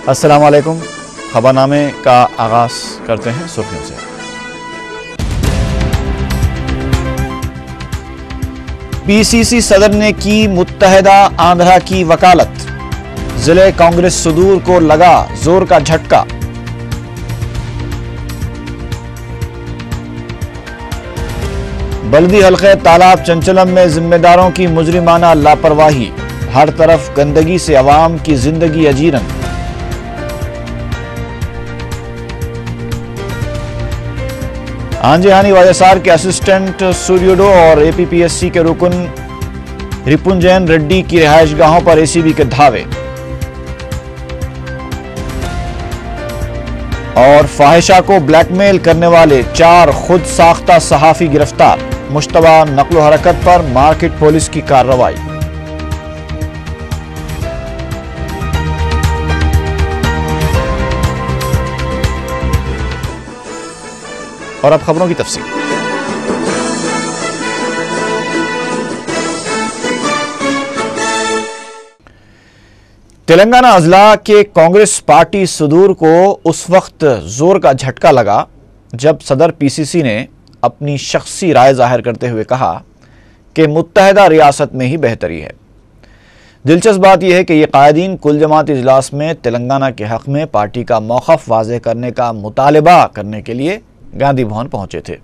अस्सलाम वालेकुम। खबरनामे का आगाज करते हैं सुर्खियों से। पीसीसी सदर ने की मुत्तहदा आंध्रा की वकालत, जिले कांग्रेस सुदूर को लगा जोर का झटका। बल्दी हल्के तालाब चंचलम में जिम्मेदारों की मुजरिमाना लापरवाही, हर तरफ गंदगी से अवाम की जिंदगी अजीरन। आंजेहानी वायएसआर के असिस्टेंट सूर्योडो और एपीपीएससी के रुकन रिपुंजन रेड्डी की रिहायशगाहों पर एसीबी के धावे। और फाहिशा को ब्लैकमेल करने वाले 4 खुद साख्ता सहाफी गिरफ्तार, मुश्तबा नकलो हरकत पर मार्केट पुलिस की कार्रवाई। और अब खबरों की तफसील। तेलंगाना अजला के कांग्रेस पार्टी सुदूर को उस वक्त जोर का झटका लगा जब सदर पीसीसी ने अपनी शख्सी राय जाहिर करते हुए कहा कि मुत्तहदा रियासत में ही बेहतरी है। दिलचस्प बात यह है कि ये कायदीन कुल जमात इजलास में तेलंगाना के हक में पार्टी का मौक़िफ़ वाज़ेह करने का मुतालबा करने के लिए गांधी भवन पहुंचे थे।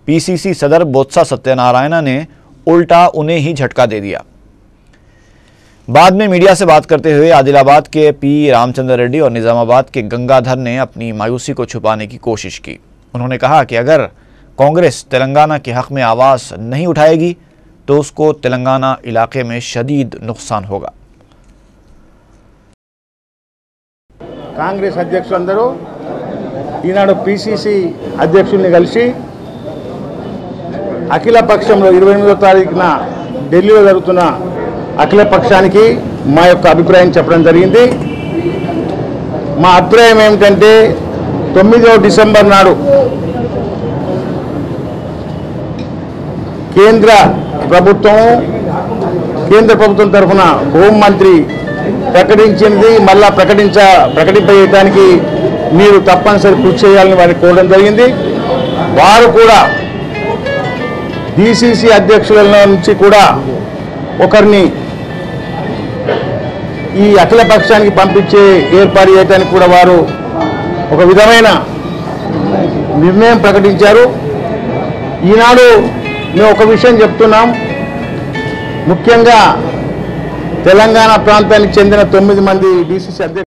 पीसीसी सदर बोत्सा सत्यनारायण ने उल्टा उन्हें ही झटका दे दिया। बाद में मीडिया से बात करते हुए आदिलाबाद के पी रामचंद्र रेड्डी और निजामाबाद के गंगाधर ने अपनी मायूसी को छुपाने की कोशिश की। उन्होंने कहा कि अगर कांग्रेस तेलंगाना के हक में आवाज़ नहीं उठाएगी तो उसको तेलंगाना इलाके में शदीद नुकसान होगा। कांग्रेस अध्यक्षुलंदरू ఈనాడు పీసీసీ అధ్యక్షుల్ని కలిసి అఖిల పక్షంలో 28వ తారీఖున ఢిల్లీలో జరుగుతున్న అఖిల పక్షానికి మా యొక్క అభిప్రాయం చెప్పడం జరిగింది। మా అభిప్రాయం ఏమిటంటే 9వ డిసెంబర్ నాడు కేంద్ర ప్రభుత్వం తరఫున హోంమంత్రి ప్రకటించింది, మళ్ళా ప్రకటింపజేయడానికి మీరు తప్పనిసరి కృషి చేయాలని వారిని కోరడం జరిగింది। వారు కూడా డీసీసీ అధ్యక్షుల నుంచి కూడా ఒకరిని ఈ అఖిల పక్షానికి పంపించే ఏర్పాటు చేయడానికి కూడా వారు ఒక విధమైన నిర్ణయం ప్రకటించారు। ఈనాడు మేము ఒక విషయం చెప్తున్నాం, ముఖ్యంగా తెలంగాణ ప్రాంతానికి చెందిన 9 మంది డీసీసీ అధ్యక్షులు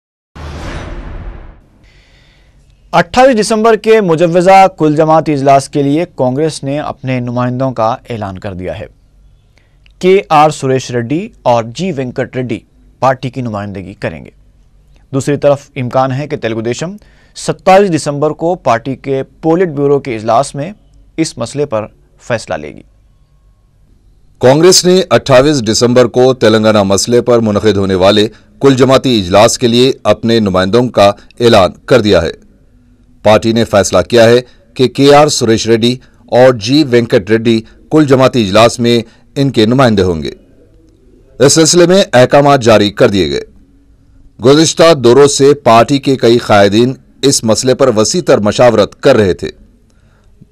28 दिसंबर के मुजव्वज़ा कुल जमाती इजलास के लिए कांग्रेस ने अपने नुमाइंदों का ऐलान कर दिया है। के.आर. सुरेश रेड्डी और जी. वेंकट रेड्डी पार्टी की नुमाइंदगी करेंगे। दूसरी तरफ इम्कान है कि तेलुगु देशम 27 दिसंबर को पार्टी के पोलिट ब्यूरो के इजलास में इस मसले पर फैसला लेगी। कांग्रेस ने 28 दिसंबर को तेलंगाना मसले पर मुनक़िद होने वाले कुल जमाती इजलास के लिए अपने नुमाइंदों का ऐलान कर दिया है। पार्टी ने फैसला किया है कि के.आर. सुरेश रेड्डी और जी. वेंकट रेड्डी कुल जमाती इजलास में इनके नुमाइंदे होंगे। इस सिलसिले में अहकाम जारी कर दिए गए। गुज़िश्ता 2 रोज से पार्टी के कई कायदीन इस मसले पर वसीतर मशावरत कर रहे थे।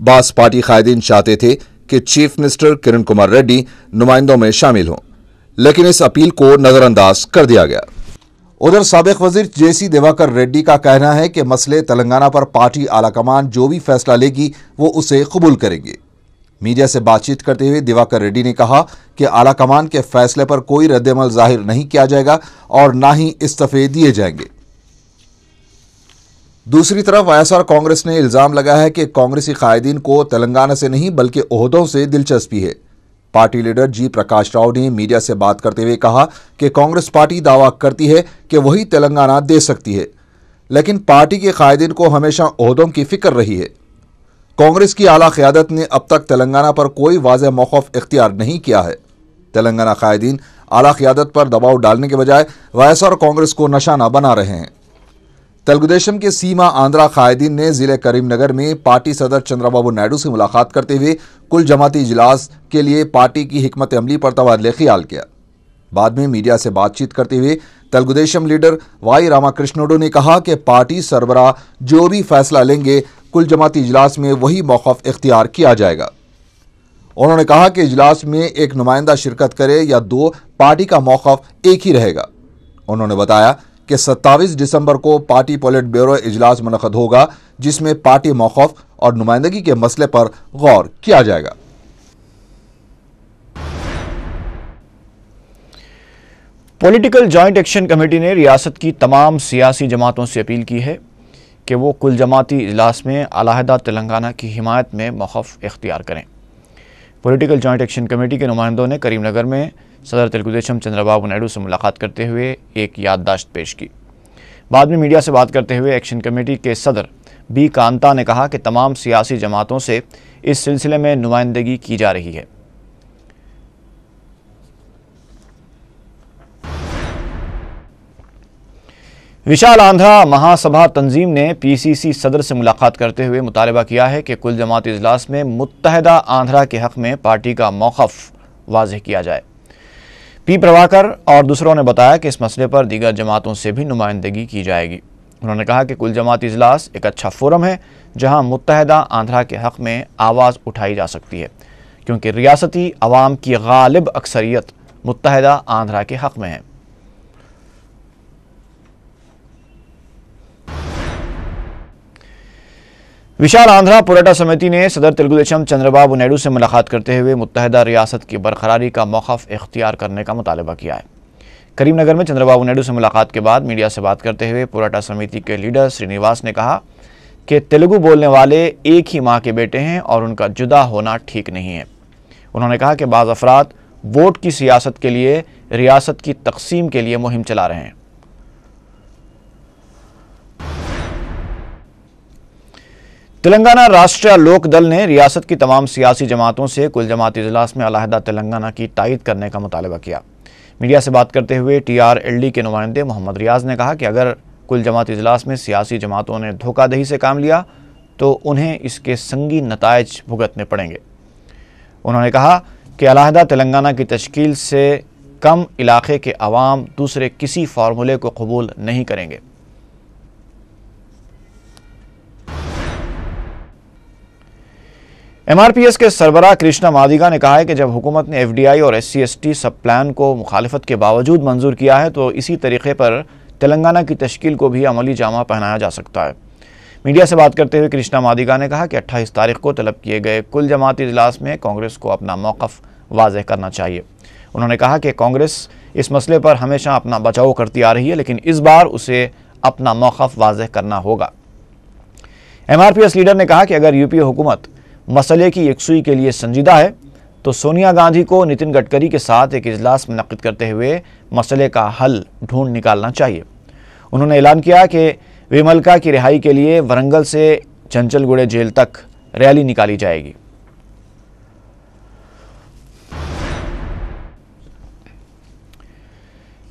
बास पार्टी कायदीन चाहते थे कि चीफ मिनिस्टर किरण कुमार रेड्डी नुमाइंदों में शामिल हों, लेकिन इस अपील को नजरअंदाज कर दिया गया। उधर साबिक वजीर जेसी दिवाकर रेड्डी का कहना है कि मसले तेलंगाना पर पार्टी आलाकमान जो भी फैसला लेगी वो उसे कबूल करेंगे। मीडिया से बातचीत करते हुए दिवाकर रेड्डी ने कहा कि आलाकमान के फैसले पर कोई रद्दअमल जाहिर नहीं किया जाएगा और ना ही इस्तीफे दिए जाएंगे। दूसरी तरफ वाईएसआर कांग्रेस ने इल्जाम लगाया है कि कांग्रेसी कायदीन को तेलंगाना से नहीं बल्कि ओहदों से दिलचस्पी है। पार्टी लीडर जी प्रकाश राव ने मीडिया से बात करते हुए कहा कि कांग्रेस पार्टी दावा करती है कि वही तेलंगाना दे सकती है, लेकिन पार्टी के कायदीन को हमेशा ओहदों की फिक्र रही है। कांग्रेस की आला क़यादत ने अब तक तेलंगाना पर कोई वाज़ेह मौक़िफ़ इख्तियार नहीं किया है। तेलंगाना कायदीन आला क़यादत पर दबाव डालने के बजाय वाईएसआर कांग्रेस को निशाना बना रहे हैं। तेलुगु देशम के सीमा आंध्रा कायदीन ने जिले करीमनगर में पार्टी सदर चंद्रबाबू नायडू से मुलाकात करते हुए कुल जमाती इजलास के लिए पार्टी की हिकमत अमली पर तबादले ख्याल किया। बाद में मीडिया से बातचीत करते हुए तेलुगुदेशम लीडर वाई रामाकृष्णुडू ने कहा कि पार्टी सरबराह जो भी फैसला लेंगे कुल जमाती इजलास में वही मौक़िफ़ इख्तियार किया जाएगा। उन्होंने कहा कि इजलास में एक नुमाइंदा शिरकत करे या दो, पार्टी का मौक़िफ़ एक ही रहेगा। उन्होंने बताया कि 27 दिसंबर को पार्टी पोलिट ब्यूरो इजलास मुनक़द होगा, जिसमें पार्टी मौक़िफ़ और नुमाइंदगी के मसले पर गौर किया जाएगा। पॉलिटिकल जॉइंट एक्शन कमेटी ने रियासत की तमाम सियासी जमातों से अपील की है कि वो कुल जमाती इजलास में अलहदा तेलंगाना की हिमायत में मौक़िफ़ इख्तियार करें। पॉलिटिकल जॉइंट एक्शन कमेटी के नुमाइंदों ने करीमनगर में सदर तेलुगुदेशम चंद्रबाबू नायडू से मुलाकात करते हुए एक याददाश्त पेश की। बाद में मीडिया से बात करते हुए एक्शन कमेटी के सदर बी कांता ने कहा कि तमाम सियासी जमातों से इस सिलसिले में नुमाइंदगी की जा रही है। विशाल आंध्रा महासभा तंजीम ने पीसीसी सदर से मुलाकात करते हुए मुतालबा किया है कि कुल जमात इजलास में मुत्तहदा आंध्रा के हक़ में पार्टी का मौक़िफ़ वाज़ेह किया जाए। पी प्रभाकर और दूसरों ने बताया कि इस मसले पर दीगर जमातों से भी नुमाइंदगी की जाएगी। उन्होंने कहा कि कुल जमात इजलास एक अच्छा फोरम है जहां मुत्तहदा आंध्रा के हक़ में आवाज़ उठाई जा सकती है, क्योंकि रियासती अवाम की गालिब अक्सरियत मुत्तहदा आंध्रा के हक़ में है। विशाल आंध्रा पोराटा समिति ने सदर तेलुगुदेशम चंद्रबाबू नायडू से मुलाकात करते हुए मुत्तहदा रियासत की बरकरारी का मौक़िफ़ इख्तियार करने का मुतालबा किया है। करीमनगर में चंद्रबाबू नायडू से मुलाकात के बाद मीडिया से बात करते हुए पोराटा समिति के लीडर श्रीनिवास ने कहा कि तेलुगु बोलने वाले एक ही माँ के बेटे हैं और उनका जुदा होना ठीक नहीं है। उन्होंने कहा कि बाज़ अफराद वोट की सियासत के लिए रियासत की तकसीम के लिए मुहिम चला रहे हैं। तेलंगाना राष्ट्रीय लोक दल ने रियासत की तमाम सियासी जमातों से कुल जमाती इजलास में अलहदा तेलंगाना की तायद करने का मुतालबा किया। मीडिया से बात करते हुए TRLD के नुमाइंदे मोहम्मद रियाज ने कहा कि अगर कुल जमाती इजलास में सियासी जमातों ने धोखाधड़ी से काम लिया तो उन्हें इसके संगीन नताइज भुगतने पड़ेंगे। उन्होंने कहा कि अलहदा तेलंगाना की तश्कील से कम इलाके के अवाम दूसरे किसी फार्मूले को कबूल नहीं करेंगे। MRPS के सरबराह कृष्णा मादिगा ने कहा है कि जब हुकूमत ने FDI और SC/ST सब प्लान को मुखालिफत के बावजूद मंजूर किया है तो इसी तरीके पर तेलंगाना की तश्कील को भी अमली जामा पहनाया जा सकता है। मीडिया से बात करते हुए कृष्णा मादिगा ने कहा कि 28 तारीख को तलब किए गए कुल जमाती इजलास में कांग्रेस को अपना मौक़िफ़ वाज़ेह करना चाहिए। उन्होंने कहा कि कांग्रेस इस मसले पर हमेशा अपना बचाव करती आ रही है, लेकिन इस बार उसे अपना मौक़िफ़ वाज़ेह करना होगा। MRPS लीडर ने कहा कि अगर यूपी हुकूमत मसले की यकसुई के लिए संजीदा है तो सोनिया गांधी को नितिन गडकरी के साथ एक इजलास मुनक़्क़िद करते हुए मसले का हल ढूंढ निकालना चाहिए। उन्होंने ऐलान किया कि विमलका की रिहाई के लिए वरंगल से चंचलगुड़े जेल तक रैली निकाली जाएगी।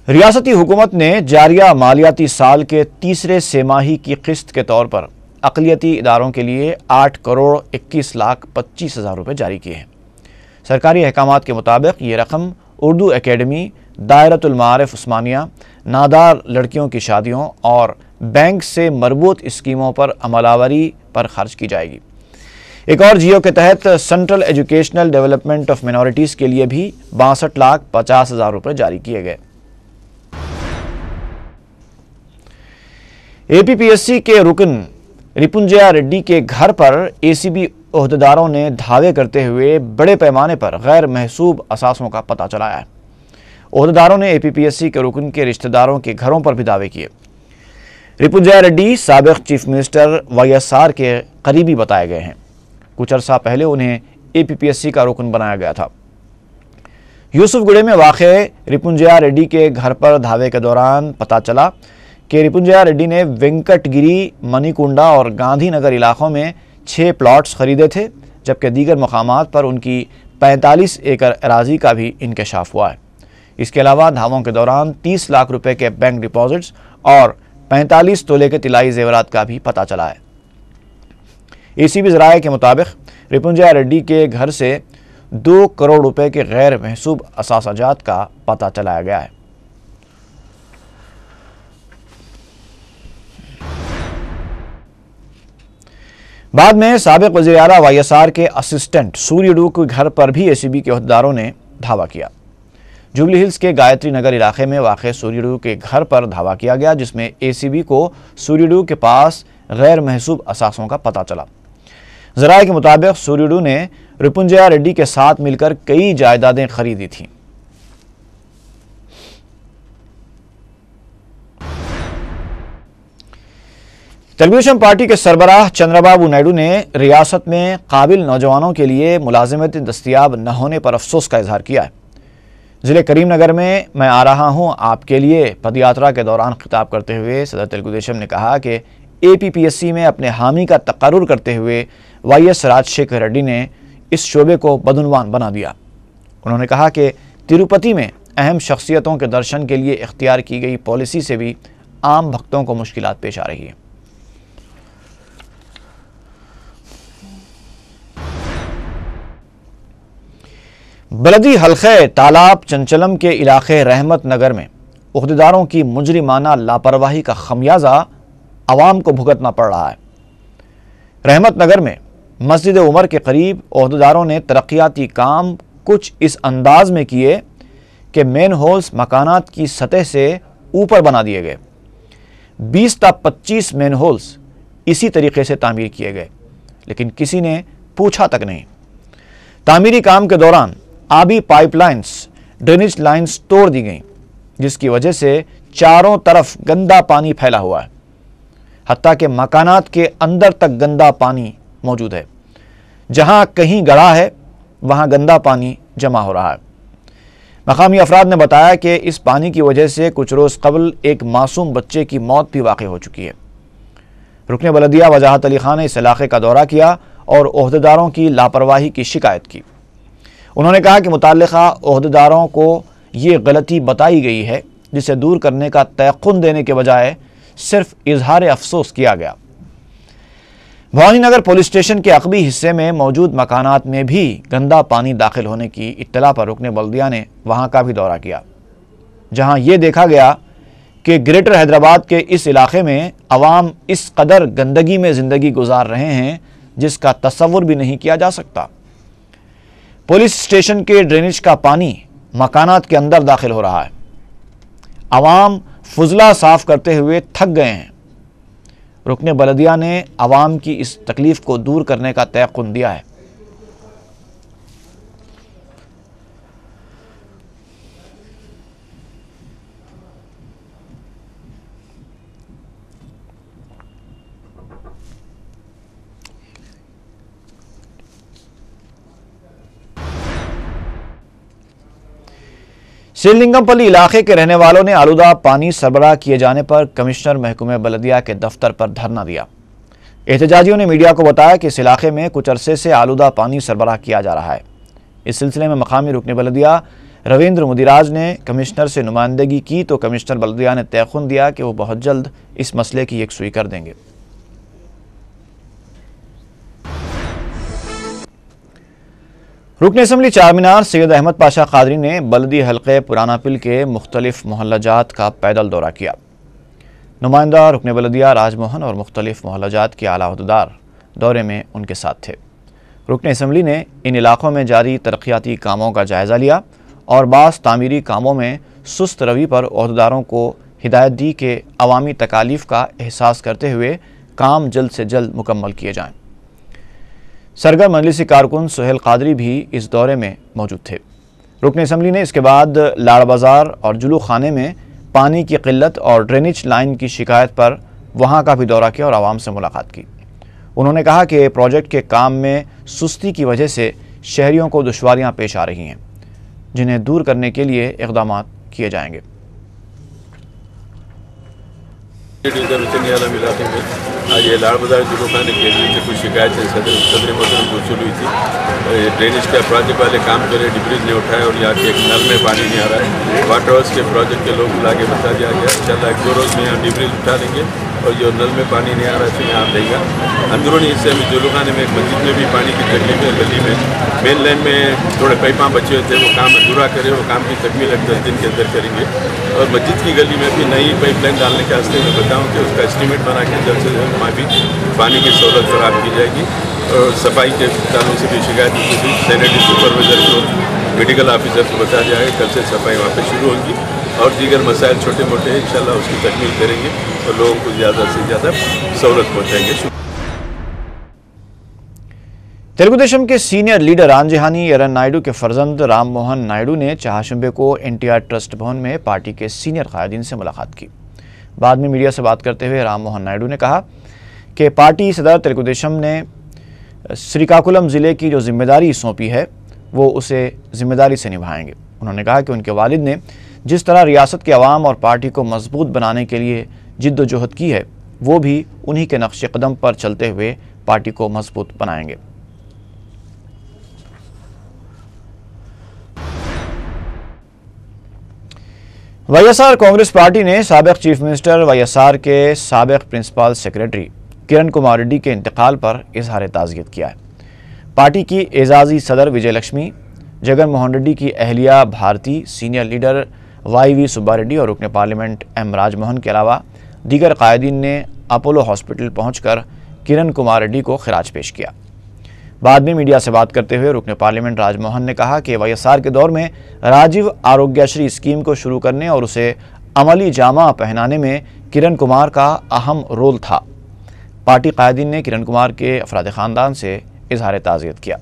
रियासती हुकूमत ने जारिया मालियाती साल के तीसरे सेमाही की किस्त के तौर पर अक़लियती इदारों के लिए 8,21,25,000 रुपये जारी किए हैं। सरकारी अहकामात के मुताबिक ये रकम उर्दू एकेडमी, दायरतुल मारिफ उस्मानिया, नादार लड़कियों की शादियों और बैंक से मरबूत स्कीमों पर अमलावरी पर खर्च की जाएगी। एक और जियो के तहत central educational development of minorities के लिए भी 62,50,000 रुपये जारी किए गए। APPSC के रुकन रिपुंजया रेड्डी के घर पर ACB ओहदेदारों ने धावे करते हुए बड़े पैमाने पर गैर महसूब असासों का पता चलाया है। ओहदेदारों ने APPSC के रुकन के रिश्तेदारों के घरों पर भी दावे किए। रिपुंजया रेड्डी साबिक चीफ मिनिस्टर YSR के करीबी बताए गए हैं। कुछ अर्सा पहले उन्हें APPSC का रुकन बनाया गया था। यूसुफगुड़े में वाक़े रिपुंजया रेड्डी के घर पर धावे के दौरान पता चला कि रिपुंजया रेड्डी ने वेंकटगिरी, मणिकुंडा और गांधीनगर इलाकों में 6 प्लॉट्स खरीदे थे, जबकि दीगर मकामात पर उनकी 45 एकड़ अराजी का भी इंकशाफ हुआ है। इसके अलावा धावों के दौरान 30 लाख रुपए के बैंक डिपॉजिट्स और 45 तोले के तिलाई जेवरात का भी पता चला है। ACB ज़राए के मुताबिक रिपुंजया रेड्डी के घर से 2 करोड़ रुपए के गैर महसूब असासाजात का पता चलाया गया है। बाद में साबिक वज़ीर आला वाईएसआर के असिस्टेंट सूर्यडू के घर पर भी एसीबी के अहदेदारों ने धावा किया। जुबली हिल्स के गायत्री नगर इलाके में वाक़े सूर्यडू के घर पर धावा किया गया, जिसमें एसीबी को सूर्यडू के पास गैर महसूब असासों का पता चला। ज़राए के मुताबिक सूर्यडू ने रिपुंजया रेड्डी के साथ मिलकर कई जायदादें खरीदी थीं। तेलुगुदेशम पार्टी के सरबराह चंद्रबाबू नायडू ने रियासत में काबिल नौजवानों के लिए मुलाजिमतें दस्तियाब न होने पर अफसोस का इजहार किया है। ज़िले करीमनगर में मैं आ रहा हूं आपके लिए पदयात्रा के दौरान खिताब करते हुए सदर तेलुगुदेशम ने कहा कि APPSC में अपने हामी का तकर्रुर करते हुए YS राजशेखर रेड्डी ने इस शोबे को बदउनवान बना दिया। उन्होंने कहा कि तिरुपति में अहम शख्सियतों के दर्शन के लिए इख्तियार की गई पॉलिसी से भी आम भक्तों को मुश्किलात पेश आ रही है। बलदी हल्के तालाब चंचलम के इलाके रहमत नगर में उहदेदारों की मुजरिमाना लापरवाही का खमियाजा अवाम को भुगतना पड़ रहा है। रहमत नगर में मस्जिद उमर के करीब उहदेदारों ने तरक्याती काम कुछ इस अंदाज में किए कि मेन होल्स मकानात की सतह से ऊपर बना दिए गए। 20 ता 25 मेन होल्स इसी तरीके से तामीर किए गए, लेकिन किसी ने पूछा तक नहीं। तामीरी काम के दौरान आबी पाइपलाइंस, ड्रेनेज लाइंस तोड़ दी गईं, जिसकी वजह से चारों तरफ गंदा पानी फैला हुआ है। हत्ता के मकानात के अंदर तक गंदा पानी मौजूद है। जहां कहीं गड़ा है वहां गंदा पानी जमा हो रहा है। मकामी अफराद ने बताया कि इस पानी की वजह से कुछ रोज़ कबल एक मासूम बच्चे की मौत भी वाक़ई हो चुकी है। रुकने बलदिया वजाहत अली खान ने इस इलाके का दौरा किया और ओहदेदारों की लापरवाही की शिकायत की। उन्होंने कहा कि मुताल्लिका ओहदेदारों को ये गलती बताई गई है, जिसे दूर करने का तयक़ुन देने के बजाय सिर्फ इजहार अफसोस किया गया। भवानीनगर पुलिस स्टेशन के अक़बी हिस्से में मौजूद मकानात में भी गंदा पानी दाखिल होने की इत्तला पर रुकने बल्दिया ने वहाँ का भी दौरा किया, जहाँ ये देखा गया कि ग्रेटर हैदराबाद के इस इलाके में अवाम इस कदर गंदगी में ज़िंदगी गुजार रहे हैं जिसका तसव्वुर भी नहीं किया जा सकता। पुलिस स्टेशन के ड्रेनेज का पानी मकानात के अंदर दाखिल हो रहा है। अवाम फुजला साफ करते हुए थक गए हैं। रुकने बलदिया ने अवाम की इस तकलीफ को दूर करने का तयक़ुन दिया है। श्रीलिंगमपल्ली इलाके के रहने वालों ने आलूदा पानी सरबराह किए जाने पर कमिश्नर महकमे बलदिया के दफ्तर पर धरना दिया। एहतजाजियों ने मीडिया को बताया कि इस इलाके में कुछ अरसे से आलूदा पानी सरबराह किया जा रहा है। इस सिलसिले में मकामी रुकने बलदिया रविंद्र मुदिराज ने कमिश्नर से नुमाइंदगी की तो कमिश्नर बलदिया ने तयक़ुन दिया कि वो बहुत जल्द इस मसले की यकसुई कर देंगे। रुकन असम्बली चारमीनार सैयद अहमद पाशा कादरी ने बलदी हल्के पुराना पिल के मुख्तलिफ मोहल्लाजात का पैदल दौरा किया। नुमाइंदा रुकन बलदिया राजमोहन और मुख्तलिफ मोहल्लाजात के आला अहदेदार दौरे में उनके साथ थे। रुकन असम्बली ने इन इलाकों में जारी तरक्याती कामों का जायज़ा लिया और बाज़ तामीरी कामों में सुस्त रवि पर अहदेदारों को हिदायत दी कि अवामी तकालीफ का एहसास करते हुए काम जल्द से जल्द मुकम्मल किए जाएँ। सरगर्म मजलिसी कारकुन सुहेल कादरी भी इस दौरे में मौजूद थे। रुकन असम्बली ने इसके बाद लाड़ बाज़ार और जुलू खाने में पानी की किल्लत और ड्रेनेज लाइन की शिकायत पर वहाँ का भी दौरा किया और आवाम से मुलाकात की। उन्होंने कहा कि प्रोजेक्ट के काम में सुस्ती की वजह से शहरियों को दुश्वारियाँ पेश आ रही हैं, जिन्हें दूर करने के लिए इक़दाम किए जाएंगे। आज ये लाड़ बाजार जुलू खाने के लिए कुछ शिकायत सदर मोहतरम को वसूल हुई थी। ड्रेनेज के प्रोजेक्ट वाले काम करे, डिब्रीज ने उठाए और यहाँ के एक नल में पानी नहीं आ रहा है। वाटर हाउस के प्रोजेक्ट के लोग बुला के बता दिया गया, इंशाल्लाह 1-2 रोज़ में यहाँ डिब्रीज उठा लेंगे और जो नल में पानी नहीं आ रहा है यहाँ देगा। अंदरूनी हिस्से में जुलूखाने में मस्जिद में भी पानी की तकलीफ है। गली में मेन लाइन में थोड़े पाइपाँ बचे हुए थे, वो काम अधूरा करे, वो काम की तकमील 10 दिन के अंदर करेंगे। और मस्जिद की गली में भी नई पाइपलाइन डालने के वास्ते मैं बताऊँ कि उसका एस्टीमेट बना के जल्द से जल्द वहाँ भी पानी की सहूलत फराहम की जाएगी। और सफाई के तालों से भी शिकायत होती थी, सैनिटरी सुपरवाइजर को, मेडिकल ऑफिसर को बता दिया है, कल से सफाई वहाँ पर शुरू होगी। और दीगर मसाइल छोटे मोटे इंशाल्लाह उसकी तकमील करेंगे और लोगों को ज़्यादा से ज़्यादा सहूलत पहुँचाएंगे। तेलुगुदेशम के सीनियर लीडर आंजहानी एरन नायडू के फर्जंद राम मोहन नायडू ने चाहशंबे को एनटीआर ट्रस्ट भवन में पार्टी के सीनियर कायदीन से मुलाकात की। बाद में मीडिया से बात करते हुए राम मोहन नायडू ने कहा कि पार्टी सदर तेलुगुदेशम ने श्रीकाकुलम ज़िले की जो जिम्मेदारी सौंपी है वो उसे जिम्मेदारी से निभाएंगे। उन्होंने कहा कि उनके वालिद ने जिस तरह रियासत के अवाम और पार्टी को मजबूत बनाने के लिए जिद्दोजहद की है, वो भी उन्हीं के नक्शे कदम पर चलते हुए पार्टी को मजबूत बनाएंगे। वाईएसआर कांग्रेस पार्टी ने साबिक चीफ मिनिस्टर वाईएसआर के साबिक प्रिंसिपल सेक्रेटरी किरण कुमार रेड्डी के इंतकाल पर इजहार ताज़ियत किया है। पार्टी की एजाजी सदर विजय लक्ष्मी, जगन मोहन रेड्डी की अहलिया Bharati, senior leader YV Subba Reddy और रुकन पार्लियामेंट एम राजमोहन के अलावा दीगर कायदीन ने अपोलो हॉस्पिटल पहुंचकर किरण कुमार रेड्डी को खिराज पेश किया। बाद में मीडिया से बात करते हुए रुकन पार्लियामेंट राजमोहन ने कहा कि वाईएसआर के दौर में राजीव आरोग्यश्री स्कीम को शुरू करने और उसे अमली जामा पहनाने में किरण कुमार का अहम रोल था। पार्टी कायदीन ने किरण कुमार के अफराद ख़ानदान से इजहार ताज़ियत किया।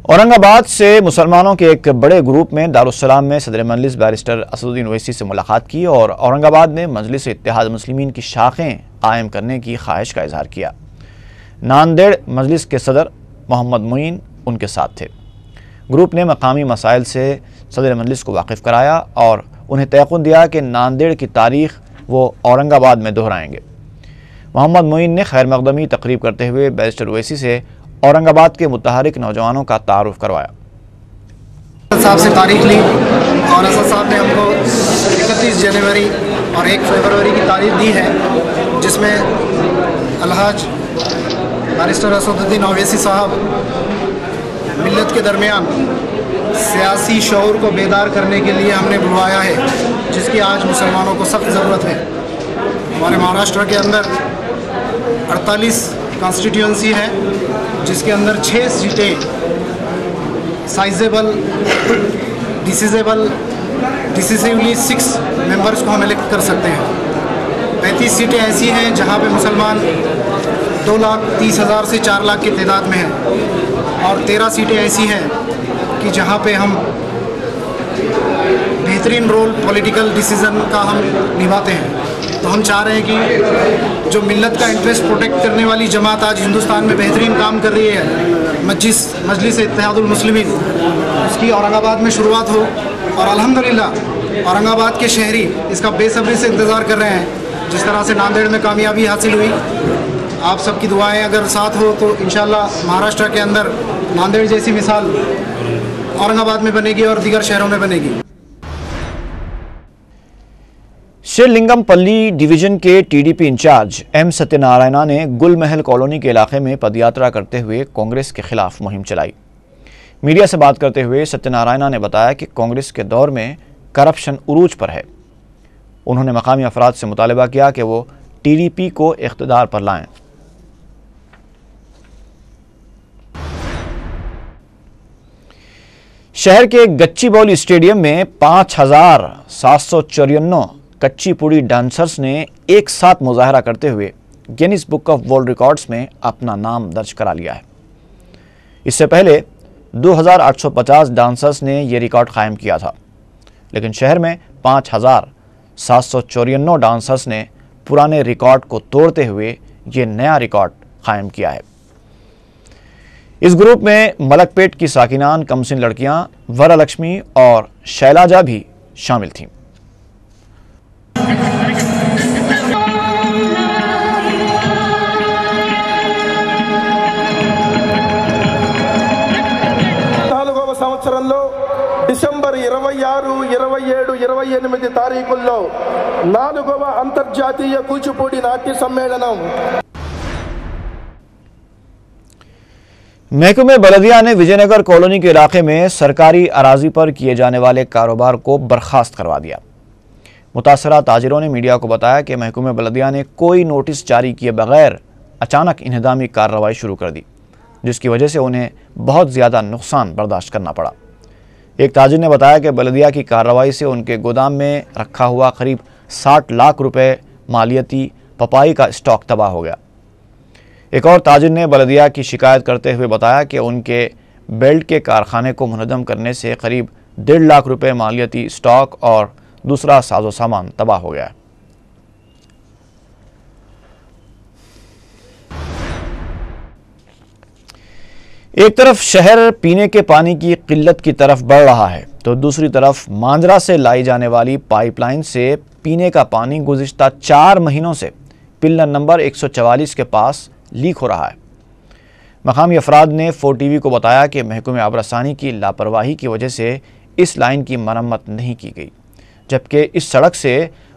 औरंगाबाद से मुसलमानों के एक बड़े ग्रुप में दारुस्सलाम में सदर मजलिस बैरिस्टर असदुद्दीन ओवैसी से मुलाकात की और औरंगाबाद में मजलिस इत्तेहाद मुस्लिमीन की शाखें कायम करने की ख्वाहिश का इजहार किया। नांदेड़ मजलिस के सदर मोहम्मद मोइन उनके साथ थे। ग्रुप ने मकामी मसाइल से सदर मजलिस को वाकिफ़ कराया और उन्हें तयक़ुन दिया कि नांदेड़ की तारीख़ वो औरंगाबाद में दोहराएंगे। मोहम्मद मोइन ने खैर मक़दमी तकरीब करते हुए बैरिस्टर ओवैसी से औरंगाबाद के मुतहरिक नौजवानों का तारुफ करवाया। साहब से तारीख ली और असद साहब ने हमको 31 जनवरी और 1 फरवरी की तारीख दी है, जिसमें अलहाज बैरिस्टर असदुद्दीन ओवैसी साहब मिल्लत के दरमियान सियासी शऊर को बेदार करने के लिए हमने बुलवाया है, जिसकी आज मुसलमानों को सख्त ज़रूरत है। हमारे महाराष्ट्र के अंदर 48 कॉन्स्टिट्यूंसी है, जिसके अंदर 6 सीटें साइजेबल डिसिसिवली 6 मेंबर्स को हम इलेक्ट कर सकते हैं। 35 सीटें ऐसी हैं जहां पे मुसलमान 2,30,000 से 4 लाख की तादाद में हैं और 13 सीटें ऐसी हैं कि जहां पे हम बेहतरीन रोल पॉलिटिकल डिसीज़न का हम निभाते हैं। तो हम चाह रहे हैं कि जो मिल्लत का इंटरेस्ट प्रोटेक्ट करने वाली जमात आज हिंदुस्तान में बेहतरीन काम कर रही है, मजलिस इत्तेहादुल मुस्लिमीन, उसकी औरंगाबाद में शुरुआत हो और अल्हम्दुलिल्लाह औरंगाबाद के शहरी इसका बेसब्री से इंतज़ार कर रहे हैं। जिस तरह से नांदेड़ में कामयाबी हासिल हुई, आप सबकी दुआएं अगर साथ हो तो इंशाल्लाह महाराष्ट्र के अंदर नांदेड़ जैसी मिसाल औरंगाबाद में बनेगी और दीगर शहरों में बनेगी। श्रीलिंगमपल्ली डिवीजन के टीडीपी इंचार्ज एम सत्यनारायणा ने गुलमहल कॉलोनी के इलाके में पदयात्रा करते हुए कांग्रेस के खिलाफ मुहिम चलाई। मीडिया से बात करते हुए सत्यनारायणा ने बताया कि कांग्रेस के दौर में करप्शन उरूज पर है। उन्होंने मकामी अफराद से मुतालबा किया कि वो टीडीपी को इख्तिदार पर लाएं। शहर के गच्चीबौली स्टेडियम में 5,754 कच्ची पुड़ी डांसर्स ने एक साथ मुजाहरा करते हुए Guinness book of world records में अपना नाम दर्ज करा लिया है। इससे पहले 2,850 डांसर्स ने यह रिकॉर्ड कायम किया था, लेकिन शहर में 5,754 डांसर्स ने पुराने रिकॉर्ड को तोड़ते हुए ये नया रिकॉर्ड कायम किया है। इस ग्रुप में मलकपेट की साकिनान कमसिन लड़कियां वरलक्ष्मी और शैलाजा भी शामिल थीं। సంవత్సరంలో డిసెంబర్ 26, 27, 28 తారీఖుల్లో 4వ అంతర్జాతీయ కూచిపూడి నాట్య సమ్మేళనం। महकमे बलदिया ने विजयनगर कॉलोनी के इलाके में सरकारी अराजी पर किए जाने वाले कारोबार को बर्खास्त करवा दिया। मुतासरा ताजिरों ने मीडिया को बताया कि महकमे बलदिया ने कोई नोटिस जारी किए बगैर अचानक इंहदामी कार्रवाई शुरू कर दी, जिसकी वजह से उन्हें बहुत ज़्यादा नुकसान बर्दाश्त करना पड़ा। एक ताजिर ने बताया कि बलदिया की कार्रवाई से उनके गोदाम में रखा हुआ करीब 60 लाख रुपए मालियती पपाई का स्टॉक तबाह हो गया। एक और ताजिर ने बलदिया की शिकायत करते हुए बताया कि उनके बेल्ट के कारखाने को मुनज़्ज़म करने से करीब 1.5 लाख रुपए मालियती स्टॉक और दूसरा साजो सामान तबाह हो गया। एक तरफ शहर पीने के पानी की किल्लत की तरफ बढ़ रहा है, तो दूसरी तरफ मांजरा से लाई जाने वाली पाइपलाइन से पीने का पानी गुज़िश्ता 4 महीनों से पिल्लर नंबर 144 के पास लीक हो रहा है। मकामी अफराद ने 4TV को बताया कि महकमे आबरसानी की लापरवाही की वजह से इस लाइन की मरम्मत नहीं की गई, जबकि इस सड़क से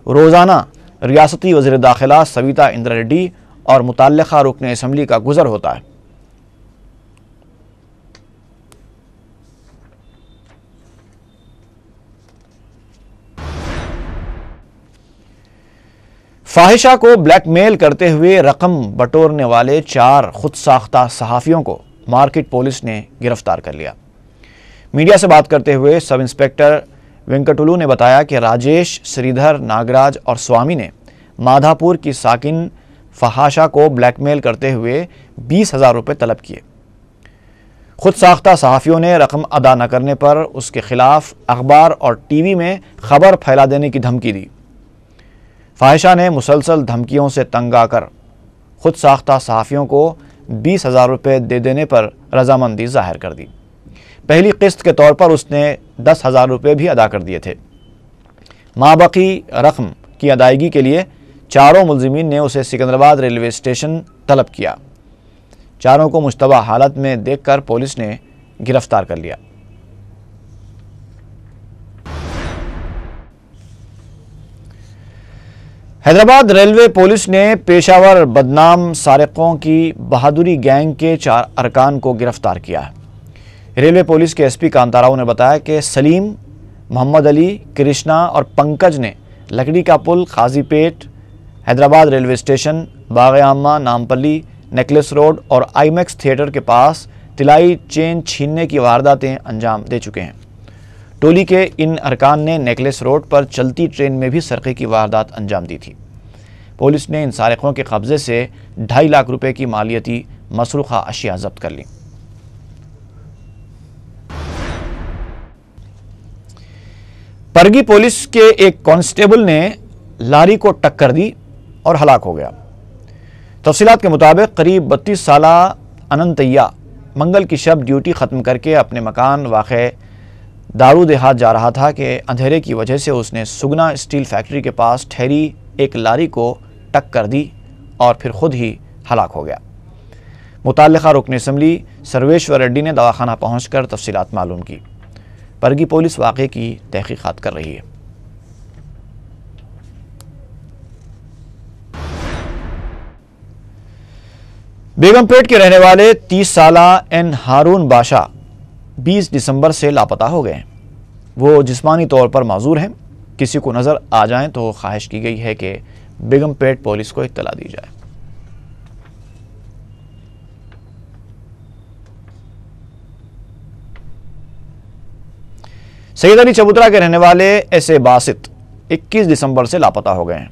रोज़ाना रियासती वज़ीर दाखिला सविता इंद्रा रेड्डी और मुतल्लिका रुकन असम्बली का गुज़र होता है। फाहिशा को ब्लैकमेल करते हुए रकम बटोरने वाले 4 खुद साख्ता सहाफ़ियों को मार्केट पुलिस ने गिरफ्तार कर लिया। मीडिया से बात करते हुए सब इंस्पेक्टर वेंकटुलू ने बताया कि राजेश, श्रीधर, नागराज और स्वामी ने माधापुर की साकिन फहाशा को ब्लैकमेल करते हुए 20,000 रुपये तलब किए। खुद साख्ता सहाफ़ियों ने रकम अदा न करने पर उसके खिलाफ अखबार और टीवी में खबर फैला देने की धमकी दी। फाहिशा ने मुसलसल धमकियों से तंग आकर खुद साख्ता सहाफ़ियों को 20,000 रुपये दे देने पर रजामंदी जाहिर कर दी। पहली किस्त के तौर पर उसने 10,000 रुपये भी अदा कर दिए थे। माबाकी रकम की अदायगी के लिए चारों मुलजिमीन ने उसे सिकंदराबाद रेलवे स्टेशन तलब किया। चारों को मुश्तबा हालत में देखकर पुलिस ने गिरफ्तार कर लिया। हैदराबाद रेलवे पुलिस ने पेशावर बदनाम सारिकों की बहादुरी गैंग के 4 अरकान को गिरफ्तार किया है। रेलवे पुलिस के एसपी कांताराव ने बताया कि सलीम, मोहम्मद अली, कृष्णा और पंकज ने लकड़ी का पुल, काजीपेट, हैदराबाद रेलवे स्टेशन, बाग आमा, नामपल्ली, नेकलेस रोड और आईमैक्स थिएटर के पास तिलाई चेन छीनने की वारदातें अंजाम दे चुके हैं। टोली के इन अरकान ने नेकलेस रोड पर चलती ट्रेन में भी सरक़े की वारदात अंजाम दी थी। पुलिस ने इन सारिकों के कब्जे से 2.5 लाख रुपए की मालियती मसरूखा अशिया जब्त कर ली। परगी पुलिस के एक कांस्टेबल ने लारी को टक्कर दी और हलाक हो गया। तफसीलात के मुताबिक करीब 32 साला अनंतैया मंगल की शब ड्यूटी ख़त्म करके अपने मकान वाक़े दारू देहात जा रहा था कि अंधेरे की वजह से उसने सुगना स्टील फैक्ट्री के पास ठहरी एक लारी को टक्कर दी और फिर खुद ही हलाक हो गया। मुतल्लिका रुकन असम्बली सर्वेश्वर रेड्डी ने दवाखाना पहुंचकर तफसीलात मालूम की। परगी पुलिस वाक़े की तहकीकात कर रही है। बेगमपेट के रहने वाले 30 साला एन हारून बाशा 20 दिसंबर से लापता हो गए हैं। वो जिस्मानी तौर पर माजूर हैं। किसी को नज़र आ जाएं तो ख्वाहिश की गई है कि बेगमपेट पुलिस को इत्तला दी जाए। सैयद अली चबूतरा के रहने वाले एस.ए. बासित 21 दिसंबर से लापता हो गए हैं।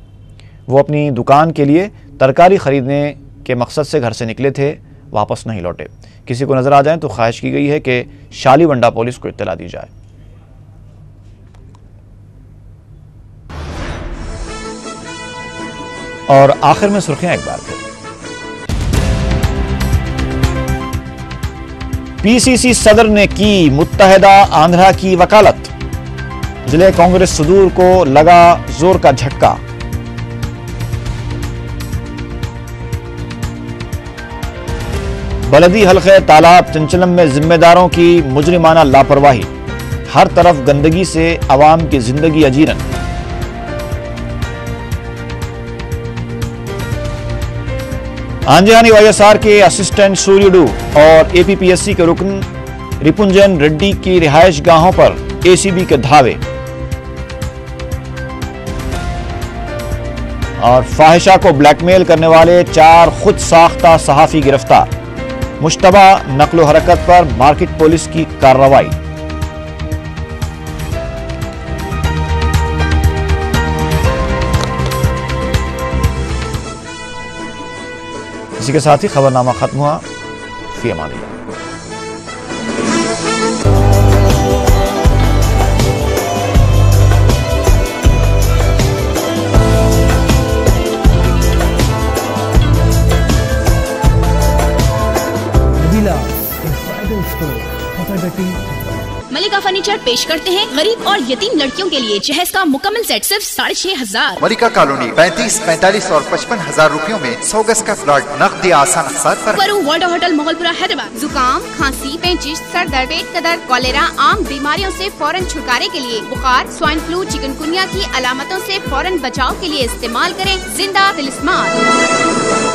वो अपनी दुकान के लिए तरकारी खरीदने के मकसद से घर से निकले थे, वापस नहीं लौटे। किसी को नजर आ जाए तो ख्वाहिश की गई है कि शालीबंडा पुलिस को इत्तला दी जाए। और आखिर में सुर्खियां एक बार फिर। पीसीसी सदर ने की मुत्तहिदा आंध्रा की वकालत। जिले कांग्रेस सदूर को लगा जोर का झटका। बलदी हल्के तालाब चंचलम में जिम्मेदारों की मुजरिमाना लापरवाही। हर तरफ गंदगी से आवाम की जिंदगी अजीरन। आंजहानी वाईएसआर के असिस्टेंट सूर्यडू और एपीपीएससी के रुकन रिपुंजन रेड्डी की रिहायश गाहों पर एसीबी के धावे। और फाहिशा को ब्लैकमेल करने वाले 4 खुद साख्ता सहाफी गिरफ्तार। मुश्तबा नकलो हरकत पर मार्केट पुलिस की कार्रवाई। इसी के साथ ही खबरनामा खत्म हुआ। फी अमान अल्लाह। मलिका फर्नीचर पेश करते हैं गरीब और यतीम लड़कियों के लिए जहेज का मुकम्मल सेट सिर्फ 6,500। मलिका कॉलोनी 35, 45 और 55,000 रुपयों में 100 गज का प्लॉट नकदी आसान अक़सात पर। World hotel Mogalpura Hyderabad. जुकाम, खांसी, पेचिश, सर दर्द, पेट का दर्द, कॉलेरा आम बीमारियों से फौरन छुटकारे के लिए, बुखार, स्वाइन फ्लू, चिकनगुनिया की अलामतों से फौरन बचाव के लिए इस्तेमाल करें जिंदा तिलिस्मान।